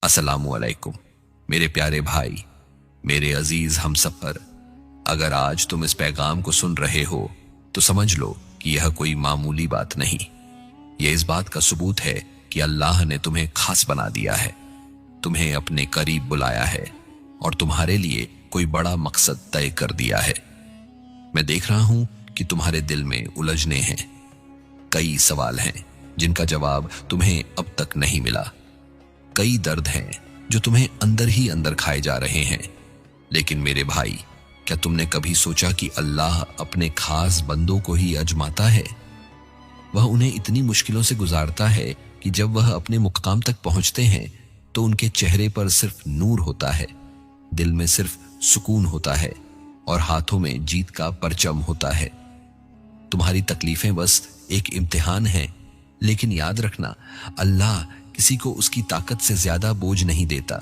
अस्सलामु अलैकुम मेरे प्यारे भाई, मेरे अजीज हमसफर। अगर आज तुम इस पैगाम को सुन रहे हो तो समझ लो कि यह कोई मामूली बात नहीं। यह इस बात का सबूत है कि अल्लाह ने तुम्हें खास बना दिया है, तुम्हें अपने करीब बुलाया है और तुम्हारे लिए कोई बड़ा मकसद तय कर दिया है। मैं देख रहा हूं कि तुम्हारे दिल में उलझने हैं, कई सवाल हैं जिनका जवाब तुम्हें अब तक नहीं मिला, कई दर्द हैं जो तुम्हें अंदर ही अंदर खाए जा रहे हैं। लेकिन मेरे भाई, क्या तुमने कभी सोचा कि अल्लाह अपने खास बंदों को ही आजमाता है? वह उन्हें इतनी मुश्किलों से गुजारता है कि जब वह अपने मुकाम तक पहुंचते हैं तो उनके चेहरे पर सिर्फ नूर होता है, दिल में सिर्फ सुकून होता है और हाथों में जीत का परचम होता है। तुम्हारी तकलीफें बस एक इम्तिहान है, लेकिन याद रखना, अल्लाह किसी को उसकी ताकत से ज्यादा बोझ नहीं देता।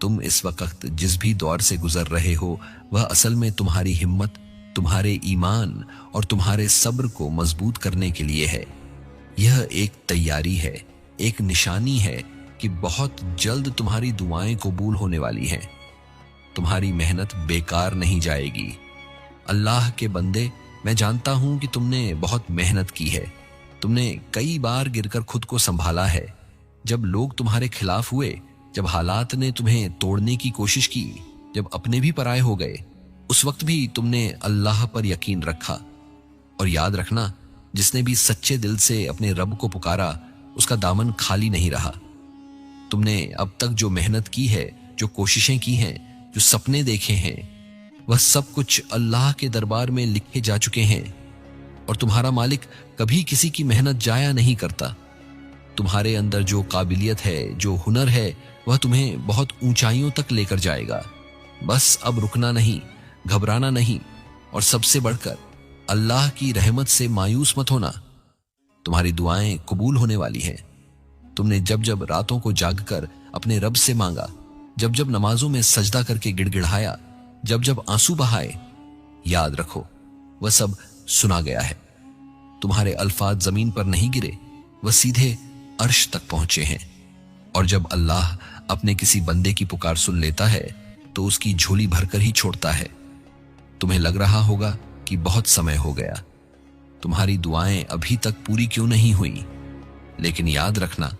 तुम इस वक्त जिस भी दौर से गुजर रहे हो वह असल में तुम्हारी हिम्मत, तुम्हारे ईमान और तुम्हारे सब्र को मजबूत करने के लिए है। यह एक तैयारी है, एक निशानी है कि बहुत जल्द तुम्हारी दुआएं कबूल होने वाली हैं। तुम्हारी मेहनत बेकार नहीं जाएगी। अल्लाह के बंदे, मैं जानता हूं कि तुमने बहुत मेहनत की है, तुमने कई बार गिरकर खुद को संभाला है। जब लोग तुम्हारे खिलाफ हुए, जब हालात ने तुम्हें तोड़ने की कोशिश की, जब अपने भी पराये हो गए, उस वक्त भी तुमने अल्लाह पर यकीन रखा। और याद रखना, जिसने भी सच्चे दिल से अपने रब को पुकारा उसका दामन खाली नहीं रहा। तुमने अब तक जो मेहनत की है, जो कोशिशें की हैं, जो सपने देखे हैं, वह सब कुछ अल्लाह के दरबार में लिखे जा चुके हैं। और तुम्हारा मालिक कभी किसी की मेहनत जाया नहीं करता। तुम्हारे अंदर जो काबिलियत है, जो हुनर है, वह तुम्हें बहुत ऊंचाइयों तक लेकर जाएगा। बस अब रुकना नहीं, घबराना नहीं, और सबसे बढ़कर अल्लाह की रहमत से मायूस मत होना। तुम्हारी दुआएं कबूल होने वाली हैं। तुमने जब जब रातों को जागकर अपने रब से मांगा, जब जब नमाजों में सजदा करके गिड़गिड़ाया, जब जब आंसू बहाए, याद रखो वह सब सुना गया है। तुम्हारे अल्फाज जमीन पर नहीं गिरे, वह सीधे अर्श तक पहुंचे हैं। और जब अल्लाह अपने किसी बंदे की पुकार सुन लेता है तो उसकी झोली भरकर ही छोड़ता है। तुम्हें लग रहा होगा कि बहुत समय हो गया, तुम्हारी दुआएं अभी तक पूरी क्यों नहीं हुई? लेकिन याद रखना,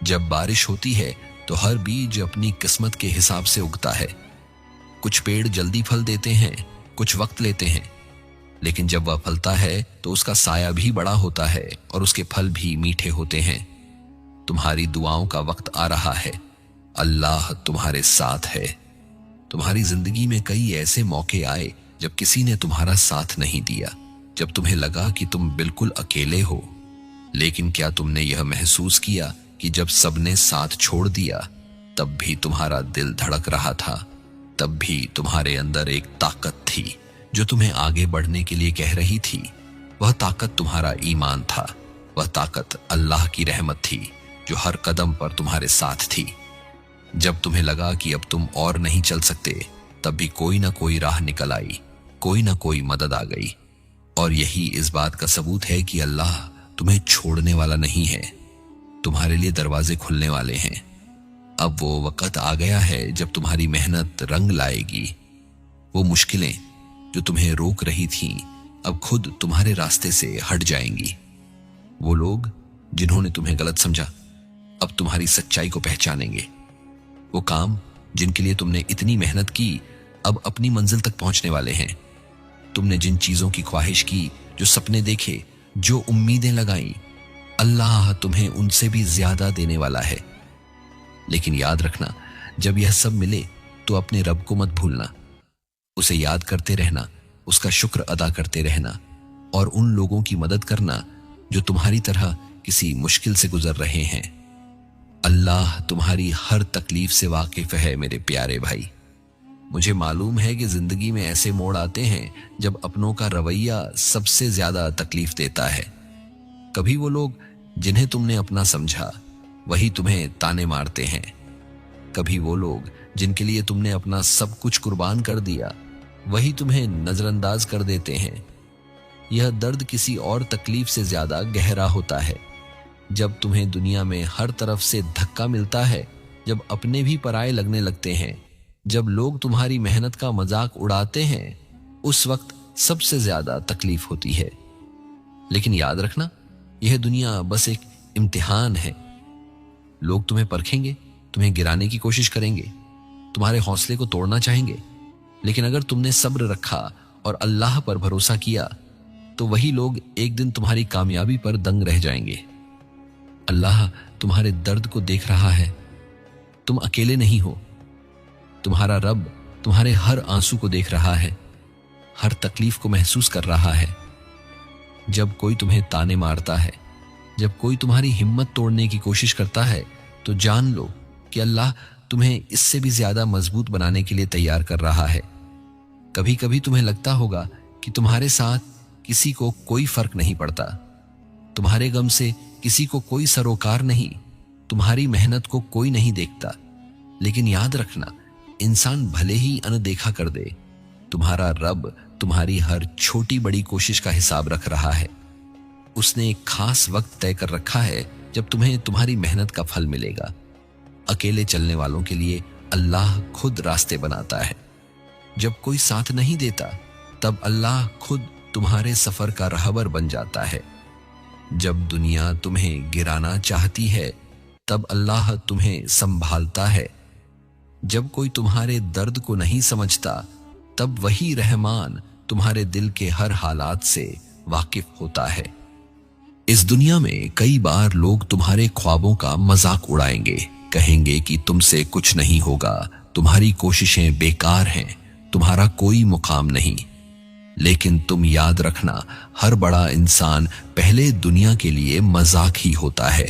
जब बारिश होती है तो हर बीज अपनी किस्मत के हिसाब से उगता है। कुछ पेड़ जल्दी फल देते हैं, कुछ वक्त लेते हैं, लेकिन जब वह फलता है तो उसका साया भी बड़ा होता है और उसके फल भी मीठे होते हैं। तुम्हारी दुआओं का वक्त आ रहा है, अल्लाह तुम्हारे साथ है। तुम्हारी जिंदगी में कई ऐसे मौके आए जब किसी ने तुम्हारा साथ नहीं दिया, जब तुम्हें लगा कि तुम बिल्कुल अकेले हो। लेकिन क्या तुमने यह महसूस किया कि जब सबने साथ छोड़ दिया तब भी तुम्हारा दिल धड़क रहा था, तब भी तुम्हारे अंदर एक ताकत थी जो तुम्हें आगे बढ़ने के लिए कह रही थी। वह ताकत तुम्हारा ईमान था, वह ताकत अल्लाह की रहमत थी जो हर कदम पर तुम्हारे साथ थी। जब तुम्हें लगा कि अब तुम और नहीं चल सकते, तब भी कोई ना कोई राह निकल आई, कोई ना कोई मदद आ गई। और यही इस बात का सबूत है कि अल्लाह तुम्हें छोड़ने वाला नहीं है, तुम्हारे लिए दरवाजे खुलने वाले हैं। अब वो वक्त आ गया है जब तुम्हारी मेहनत रंग लाएगी। वो मुश्किलें जो तुम्हें रोक रही थीं अब खुद तुम्हारे रास्ते से हट जाएंगी। वो लोग जिन्होंने तुम्हें गलत समझा अब तुम्हारी सच्चाई को पहचानेंगे। वो काम जिनके लिए तुमने इतनी मेहनत की अब अपनी मंजिल तक पहुंचने वाले हैं। तुमने जिन चीजों की ख्वाहिश की, जो सपने देखे, जो उम्मीदें लगाई, अल्लाह तुम्हें उनसे भी ज्यादा देने वाला है। लेकिन याद रखना, जब यह सब मिले तो अपने रब को मत भूलना। उसे याद करते रहना, उसका शुक्र अदा करते रहना और उन लोगों की मदद करना जो तुम्हारी तरह किसी मुश्किल से गुजर रहे हैं। अल्लाह तुम्हारी हर तकलीफ से वाकिफ है मेरे प्यारे भाई। मुझे मालूम है कि जिंदगी में ऐसे मोड़ आते हैं जब अपनों का रवैया सबसे ज्यादा तकलीफ देता है। कभी वो लोग जिन्हें तुमने अपना समझा वही तुम्हें ताने मारते हैं। कभी वो लोग जिनके लिए तुमने अपना सब कुछ कुर्बान कर दिया वही तुम्हें नजरअंदाज कर देते हैं। यह दर्द किसी और तकलीफ से ज्यादा गहरा होता है। जब तुम्हें दुनिया में हर तरफ से धक्का मिलता है, جب اپنے بھی پرائے لگنے لگتے ہیں، جب لوگ تمہاری محنت کا مذاق اڑاتے ہیں، اس وقت سب سے زیادہ تکلیف ہوتی ہے۔ لیکن یاد رکھنا، یہ دنیا بس ایک امتحان ہے۔ لوگ تمہیں پرکھیں گے، تمہیں گرانے کی کوشش کریں گے، تمہارے حوصلے کو توڑنا چاہیں گے، لیکن اگر تم نے صبر رکھا اور اللہ پر بھروسہ کیا تو وہی لوگ ایک دن تمہاری کامیابی پر دنگ رہ جائیں گے۔ اللہ تمہارے درد کو دیکھ رہا ہے، تم اکیلے نہیں ہو۔ تمہارا رب تمہارے ہر آنسو کو دیکھ رہا ہے، ہر تکلیف کو محسوس کر رہا ہے۔ جب کوئی تمہیں تانے مارتا ہے، جب کوئی تمہاری ہمت توڑنے کی کوشش کرتا ہے، تو جان لو کہ اللہ تمہیں اس سے بھی زیادہ مضبوط بنانے کے لیے تیار کر رہا ہے۔ کبھی کبھی تمہیں لگتا ہوگا کہ تمہارے ساتھ کسی کو کوئی فرق نہیں پڑتا، تمہارے غم سے کسی کو کوئی سروکار نہیں، تمہاری محنت کو کوئی نہیں دیکھتا، لیکن یاد رکھنا، انسان بھلے ہی اندیکھا کر دے، تمہارا رب تمہاری ہر چھوٹی بڑی کوشش کا حساب رکھ رہا ہے۔ اس نے ایک خاص وقت طے کر رکھا ہے جب تمہیں تمہاری محنت کا پھل ملے گا۔ اکیلے چلنے والوں کے لیے اللہ خود راستے بناتا ہے۔ جب کوئی ساتھ نہیں دیتا، تب اللہ خود تمہارے سفر کا رہبر بن جاتا ہے۔ جب دنیا تمہیں گرانا چاہتی ہے، تب اللہ تمہیں سنبھالتا ہے۔ جب کوئی تمہارے درد کو نہیں سمجھتا، تب وہی رحمان تمہارے دل کے ہر حالات سے واقف ہوتا ہے۔ اس دنیا میں کئی بار لوگ تمہارے خوابوں کا مذاق اڑائیں گے، کہیں گے کہ تم سے کچھ نہیں ہوگا، تمہاری کوششیں بیکار ہیں، تمہارا کوئی مقام نہیں۔ لیکن تم یاد رکھنا، ہر بڑا انسان پہلے دنیا کے لیے مذاق ہی ہوتا ہے۔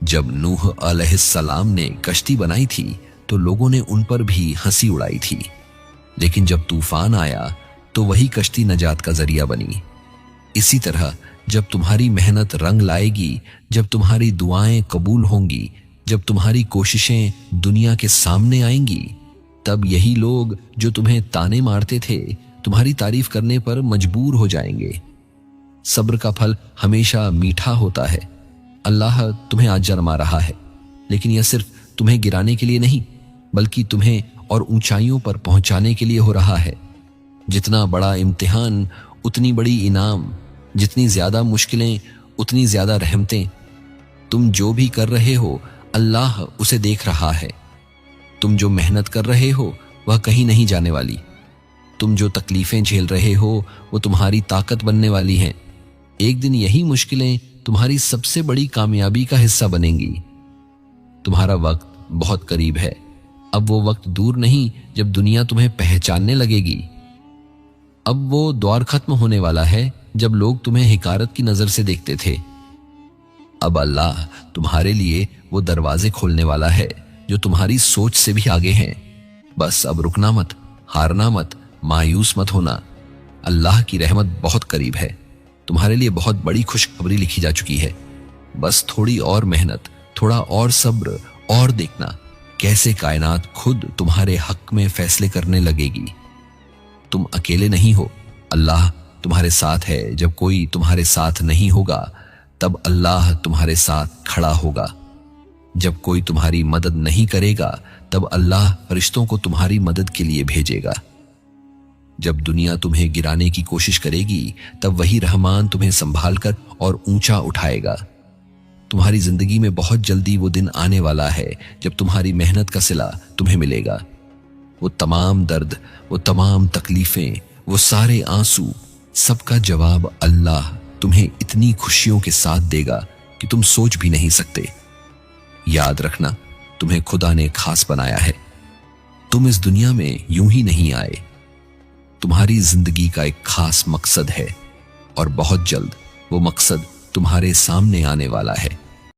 جب نوح علیہ السلام نے کشتی بنائی تھی تو لوگوں نے ان پر بھی ہنسی اڑائی تھی، لیکن جب طوفان آیا تو وہی کشتی نجات کا ذریعہ بنی۔ اسی طرح جب تمہاری محنت رنگ لائے گی، جب تمہاری دعائیں قبول ہوں گی، جب تمہاری کوششیں دنیا کے سامنے آئیں گی، تب یہی لوگ جو تمہیں تانے مارتے تھے تمہاری تعریف کرنے پر مجبور ہو جائیں گے۔ صبر کا پھل ہمیشہ میٹھا ہوتا ہے۔ اللہ تمہیں آج آزما رہا ہے، لیکن یہ صرف تمہیں گرانے کے لیے نہیں، بلکہ تمہیں اور اونچائیوں پر پہنچانے کے لیے ہو رہا ہے۔ جتنا بڑا امتحان اتنی بڑی انعام، جتنی زیادہ مشکلیں اتنی زیادہ رحمتیں۔ تم جو بھی کر رہے ہو، اللہ اسے دیکھ رہا ہے۔ تم جو محنت کر رہے ہو وہ کہیں نہیں جانے والی۔ تم جو تکلیفیں جھیل رہے ہو وہ تمہاری طاقت بننے والی ہیں۔ ایک دن یہی مشکلیں تمہاری سب سے بڑی کامیابی کا حصہ بنیں گی۔ تمہارا وقت بہت قریب ہے۔ اب وہ وقت دور نہیں جب دنیا تمہیں پہچاننے لگے گی۔ اب وہ دور ختم ہونے والا ہے جب لوگ تمہیں حقارت کی نظر سے دیکھتے تھے۔ اب اللہ تمہارے لیے وہ دروازے کھولنے والا ہے جو تمہاری سوچ سے بھی آگے ہیں۔ بس اب رکنا مت، ہارنا مت، مایوس مت ہونا۔ اللہ کی رحمت بہت قریب ہے۔ تمہارے لیے بہت بڑی خوشخبری لکھی جا چکی ہے۔ بس تھوڑی اور محنت، تھوڑا اور صبر، اور دیکھنا کیسے کائنات خود تمہارے حق میں فیصلے کرنے لگے گی۔ تم اکیلے نہیں ہو، اللہ تمہارے ساتھ ہے۔ جب کوئی تمہارے ساتھ نہیں ہوگا تب اللہ تمہارے ساتھ کھڑا ہوگا۔ جب کوئی تمہاری مدد نہیں کرے گا تب اللہ فرشتوں کو تمہاری مدد کے لیے بھیجے گا۔ جب دنیا تمہیں گرانے کی کوشش کرے گی تب وہی رحمان تمہیں سنبھال کر اور اونچا اٹھائے گا۔ تمہاری زندگی میں بہت جلدی وہ دن آنے والا ہے جب تمہاری محنت کا صلہ تمہیں ملے گا۔ وہ تمام درد، وہ تمام تکلیفیں، وہ سارے آنسو، سب کا جواب اللہ تمہیں اتنی خوشیوں کے ساتھ دے گا کہ تم سوچ بھی نہیں سکتے۔ یاد رکھنا، تمہیں خدا نے خاص بنایا ہے۔ تم اس دنیا میں یوں ہی نہیں آئے۔ تمہاری زندگی کا ایک خاص مقصد ہے، اور بہت جلد وہ مقصد تمہارے سامنے آنے والا ہے۔